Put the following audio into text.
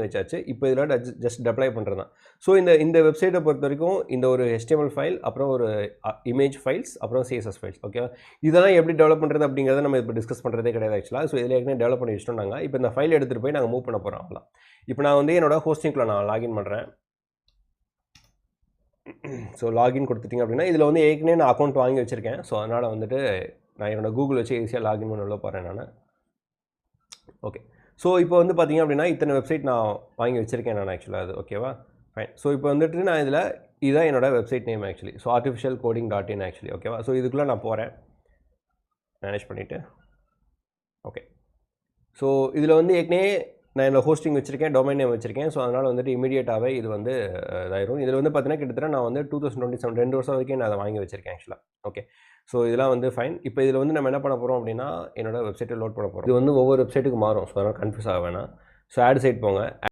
வச்சாச்சு. இப்போ இதில் ஜஸ்ட் டெப்ளை பண்ணுறது தான். ஸோ இந்த வெப்சைட்டை பொறுத்த வரைக்கும் இந்த ஒரு HTML ஃபைல், அப்புறம் ஒரு இமேஜ் ஃபைல்ஸ், அப்புறம் CSS ஃபைல்ஸ். ஓகேவா? இதெல்லாம் எப்படி டெவலப் பண்ணுறது அப்படிங்கிறத நம்ம இப்போ டிஸ்கஸ் பண்ணுறதே கிடையாது ஆக்சுவலாக. ஸோ இதில் ஏற்கனவே டெவலப் பண்ணி வச்சுட்டோம் நாங்கள். இப்போ இந்த ஃபைல் எடுத்துகிட்டு போய் நாங்கள் மூவ் பண்ண போகிறோம். அவ்வளோ. இப்போ நான் வந்து என்னோட ஹோஸ்டிங்கில் நான் லாகின் பண்ணுறேன். ஸோ லாகின் கொடுத்துட்டிங்க அப்படின்னா இதில் வந்து ஏற்கனவே நான் அக்கௌண்ட் வாங்கி வச்சுருக்கேன். ஸோ அதனால் வந்துட்டு நான் என்னோடய கூகுள் வச்சு ஈஸியாக லாகின் பண்ண உள்ள போகிறேன் நான். ஓகே. ஸோ இப்போ வந்து பார்த்திங்க அப்படின்னா இத்தனை வெப்சைட் நான் வாங்கி வச்சுருக்கேன் நான் ஆக்சுவலாக அது. ஓகேவா? ஃபைன். ஸோ இப்போ வந்துட்டு நான் இதில் இதுதான் என்னோடய website name actually. So artificialcoding.in actually. ஓகேவா? ஸோ இதுக்குள்ளே நான் போகிறேன். மேனேஜ் பண்ணிவிட்டு ஓகே. ஸோ இதில் வந்து ஏற்கனவே நான் என்னோட ஹோஸ்டிங் வச்சுருக்கேன், டொமைன் நேம் வச்சுருக்கேன். ஸோ அதனால் வந்துட்டு இமீடியட்டாகவே இது வந்து இதாயிரும். இதில் வந்து பார்த்தீங்கன்னா கிட்டத்தட்ட நான் வந்து 2027 2 வருஷம் வரைக்கும் நான் அதை வாங்கி வச்சுருக்கேன் ஆக்சுவலாக. ஓகே. ஸோ இதெல்லாம் வந்து ஃபைன். இப்போ இதில் வந்து நம்ம என்ன பண்ண போகிறோம் அப்படின்னா என்னோட வெப்சைட்டை லோட் பண்ண போகிறோம். இது வந்து ஒவ்வொரு வெப்சைட்டுக்கு மாறும். ஸோ அதனால் கன்ஃபியூஸ் ஆக வேணாம். ஸோ ஆட் சைட் போங்க.